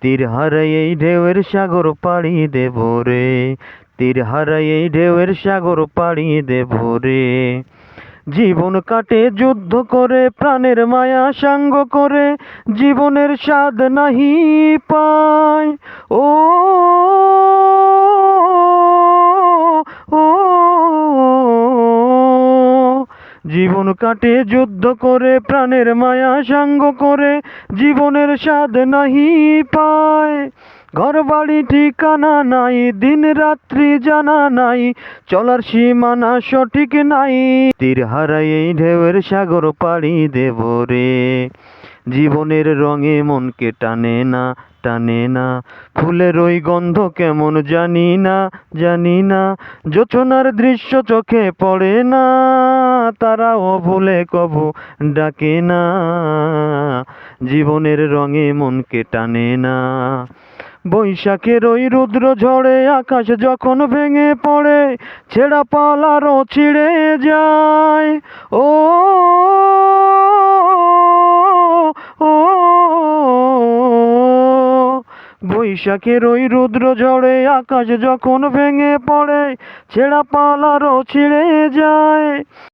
তীর হারাই এই ঢেউয়ের সাগর পাড়ি দেব রে, তীর হারাই এই ঢেউয়ের সাগর পাড়ি দেব রে। জীবন কাটে যুদ্ধ করে, প্রাণের মায়া সাঙ্গ করে, জীবনের স্বাদ নাহি পায়। ও ও জীবন কাটে যুদ্ধ করে, প্রাণের মায়া সাঙ্গ করে, জীবনের স্বাদ নাহি পায়। ঘর বাড়ি ঠিকানা নাই, দিন রাত্রি জানা নাই, চলার সীমানা সঠিক নাই। তীর হারাই এই ঢেউয়ের সাগর পাড়ি দেব রে। জীবনের রঙে মনকে টানে না, টানে না, ফুলের ওই গন্ধ কেমন জানি না, জানি না, জোছনার দৃশ্য চোখে পড়ে না, তারাও ভুলে কবু ডাকে না। জীবনের রঙে মনকে টানে না। বৈশাখের ওই রুদ্র ঝড়ে আকাশ যখন ভেঙে পড়ে, ছেঁড়া পালারও ছিঁড়ে যায়। ও ও বৈশাখের ওই রুদ্র ঝড়ে আকাশ যখন ভেঙে পড়ে, ছেঁড়া পালারও ছিঁড়ে যায়।